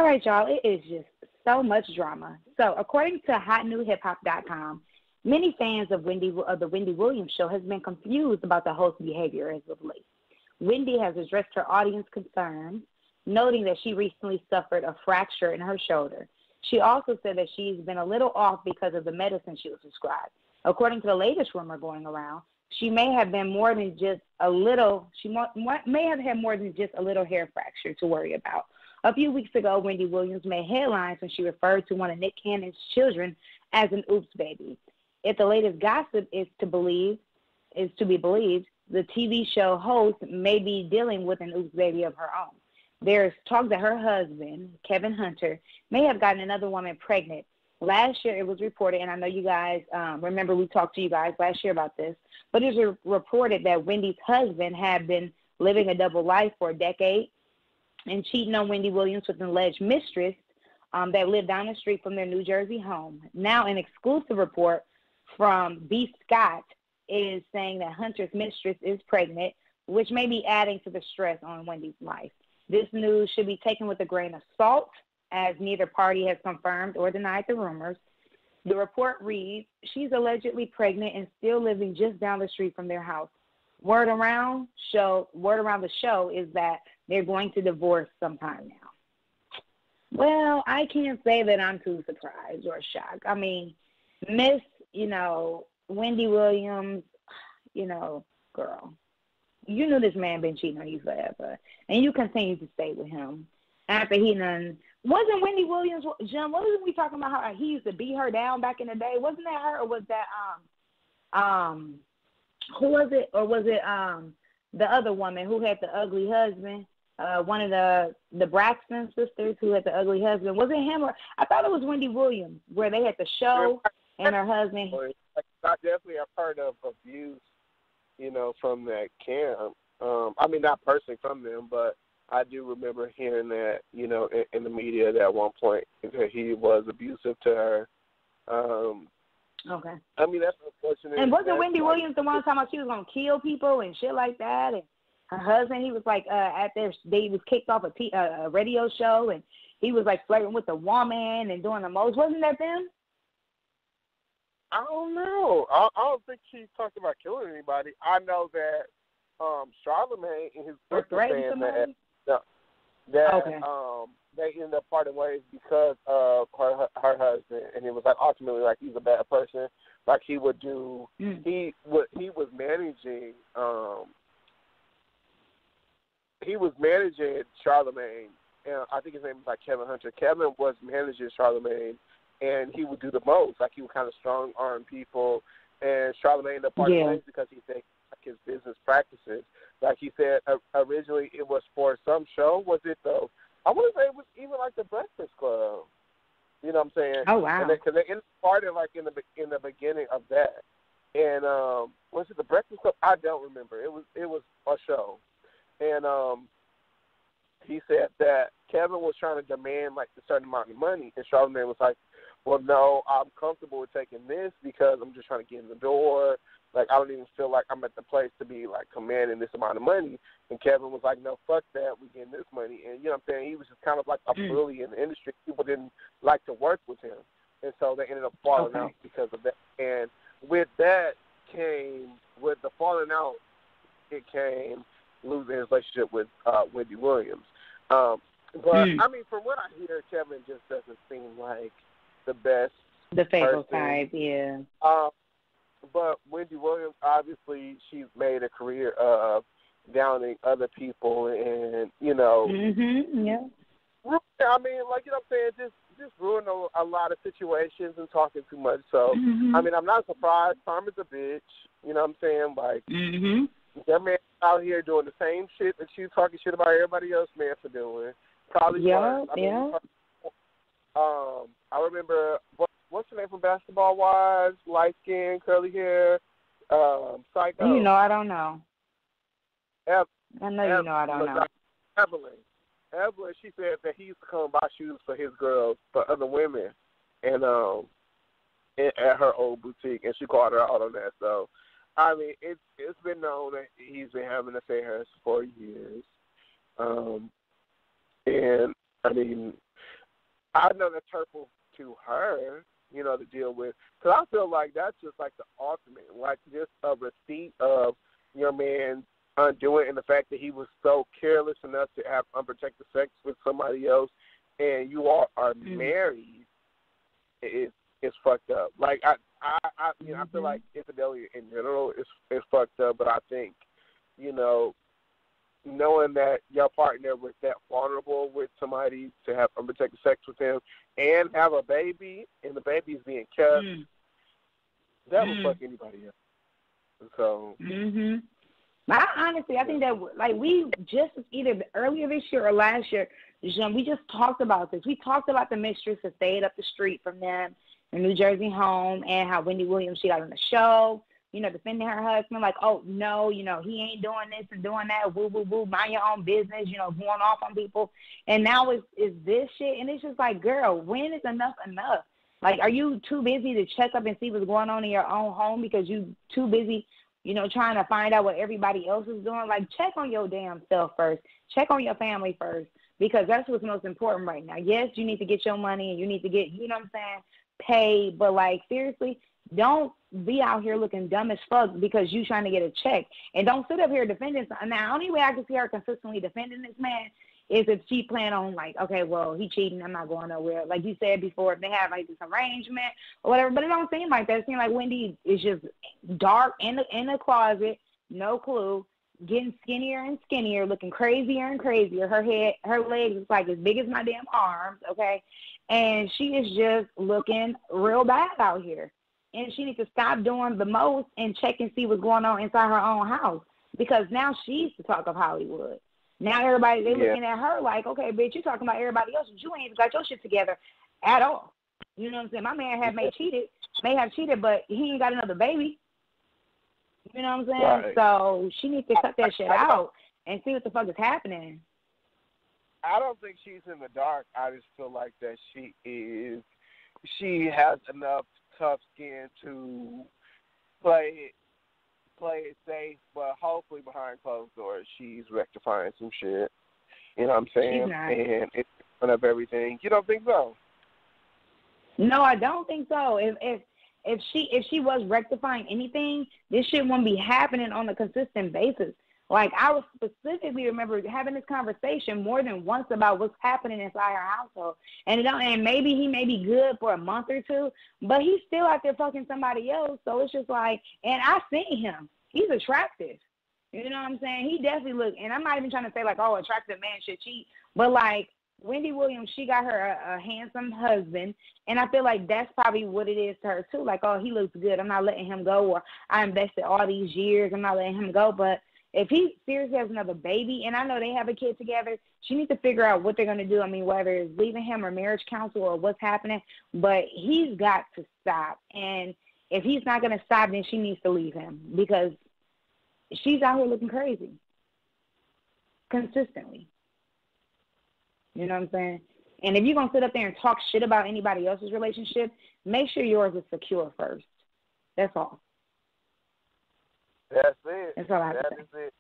right, y'all, it is just so much drama. So according to HotNewHipHop.com, many fans of the Wendy Williams show has been confused about the host's behavior as of late. Wendy has addressed her audience concerns, noting that she recently suffered a fracture in her shoulder. She also said that she's been a little off because of the medicine she was prescribed. According to the latest rumor going around, she may have been more than just a little, may have had more than just a little hair fracture to worry about. A few weeks ago, Wendy Williams made headlines when she referred to one of Nick Cannon's children as an oops baby. If the latest gossip is to be believed, the TV show host may be dealing with an oops baby of her own. There's talk that her husband, Kevin Hunter, may have gotten another woman pregnant. Last year it was reported, and I know you guys remember we talked to you guys last year about this, but it was reported that Wendy's husband had been living a double life for a decade and cheating on Wendy Williams with an alleged mistress that lived down the street from their New Jersey home. Now an exclusive report from B. Scott is saying that Hunter's mistress is pregnant, which may be adding to the stress on Wendy's life. This news should be taken with a grain of salt, as neither party has confirmed or denied the rumors. The report reads, she's allegedly pregnant and still living just down the street from their house. Word around the show is that they're going to divorce sometime now. Well, I can't say that I'm too surprised or shocked. I mean, Miss, Wendy Williams, girl, you knew this man been cheating on you forever, and you continue to stay with him after he done. Wasn't Wendy Williams, Jim, wasn't we talking about how he used to beat her down back in the day? Wasn't that her, or was that, who was it? Or was it the other woman who had the ugly husband, one of the Braxton sisters who had the ugly husband? Was it him, or I thought it was Wendy Williams, where they had the show and her husband. I definitely have heard of abuse, from that camp. I mean, not personally from them, but I do remember hearing that, in the media that at one point that he was abusive to her. Okay. I mean, that's unfortunate. And wasn't Wendy Williams the one talking about she was going to kill people and shit like that? And her husband, he was like, they was kicked off a radio show, and he was like flirting with the woman and doing the most. Wasn't that them? I don't know. I don't think she talked about killing anybody. I know that Charlamagne in his book was saying that okay. They ended up parting ways because of her husband, and it was like ultimately like he's a bad person. Like he would do, he was managing Charlamagne, and I think his name was like Kevin Hunter. Kevin was managing Charlamagne, and he would do the most. Like he would kind of strong arm people, and Charlamagne ended up parting ways because he thinks like his business practices. Like he said, originally it was for some show. Was it though? I want to say it was even like the Breakfast Club. You know what I'm saying? Oh wow! Because they started like in the beginning of that. And was it the Breakfast Club? I don't remember. It was a show, and he said that Kevin was trying to demand like a certain amount of money, and Charlamagne was like, "Well, no, I'm comfortable with taking this because I'm just trying to get in the door. Like, I don't even feel like I'm at the place to be, like, commanding this amount of money." And Kevin was like, "No, fuck that. We're getting this money." And, you know what I'm saying? He was just kind of like a bully in the industry. People didn't like to work with him. And so they ended up falling out because of that. And with that with the falling out, it came losing his relationship with Wendy Williams. But, I mean, from what I hear, Kevin just doesn't seem like the best faithful person. type, yeah. But Wendy Williams, obviously, she's made a career of downing other people and, yeah. I mean, like, you know what I'm saying, just ruin a lot of situations and talking too much. So, I mean, I'm not surprised. Karma's a bitch. You know what I'm saying? Like, that man out here doing the same shit that you talking shit about everybody else, man, for doing. Probably worse. I mean, I remember, what's her name from Basketball Wives? Light skin, curly hair, Psycho. I don't know. I don't know. Evelyn, she said that he used to come buy shoes for his girls, for other women, and at her old boutique, and she called her out on that. So, I mean, it's been known that he's been having affairs for years, and I mean, I know that's hurtful to her, you know, to deal with. Because I feel like that's just like the ultimate, like just a receipt of your man undoing, and the fact that he was so careless enough to have unprotected sex with somebody else, and you all are married. It's fucked up. Like you know, I feel like infidelity in general is fucked up, but I think, you know, knowing that your partner was that vulnerable with somebody to have unprotected sex with him and have a baby, and the baby is being kept, that will fuck anybody up. So. I think that, like, we just either earlier this year or last year, we just talked about this. We talked about the Mistress that stayed up the street from them, the New Jersey home, and how Wendy Williams, she got on the show, you know, defending her husband, like, oh, no, you know, he ain't doing this and doing that, woo, woo, woo, mind your own business, you know, going off on people. And now it's this shit, and it's just like, girl, when is enough enough? Like, are you too busy to check up and see what's going on in your own home because you too busy, you know, trying to find out what everybody else is doing? Like, check on your damn self first. Check on your family first, because that's what's most important right now. Yes, you need to get your money and you need to get, you know what I'm saying, paid. But, like, seriously, don't be out here looking dumb as fuck because you trying to get a check. And don't sit up here defending. Now, the only way I can see her consistently defending this man is if she plan on, like, okay, well, he cheating, I'm not going nowhere. Like you said before, if they have, like, this arrangement or whatever. But it don't seem like that. It seems like Wendy is just dark in the closet, no clue, getting skinnier and skinnier, looking crazier and crazier. Her legs is like as big as my damn arms, okay? And she is just looking real bad out here. And she needs to stop doing the most and check and see what's going on inside her own house, because now she's the talk of Hollywood. Now everybody, they looking at her like, okay, bitch, you talking about everybody else, but you ain't even got your shit together at all. You know what I'm saying? My man may have cheated, but he ain't got another baby. You know what I'm saying? Right. So she needs to cut that shit out and see what the fuck is happening. I don't think she's in the dark. I just feel like that she has enough tough skin to play it safe, but hopefully behind closed doors she's rectifying some shit. You know what I'm saying? She's not. And it's front of everything. You don't think so? No, I don't think so. If she was rectifying anything, this shit wouldn't be happening on a consistent basis. Like, I would specifically remember having this conversation more than once about what's happening inside her household. And maybe he may be good for a month or two, but he's still out there fucking somebody else. So it's just like, and I've seen him. He's attractive. You know what I'm saying? He definitely look, and I'm not even trying to say like, oh, attractive man should cheat, but like Wendy Williams, she got her a handsome husband, and I feel like that's probably what it is to her too. Like, oh, he looks good, I'm not letting him go, or I invested all these years, I'm not letting him go. But if he seriously has another baby, and I know they have a kid together, she needs to figure out what they're going to do. I mean, whether it's leaving him or marriage counsel or what's happening, but he's got to stop. And if he's not going to stop, then she needs to leave him, because she's out here looking crazy consistently. You know what I'm saying? And if you're going to sit up there and talk shit about anybody else's relationship, make sure yours is secure first. That's all. That's it. That's all I have to say. That is it.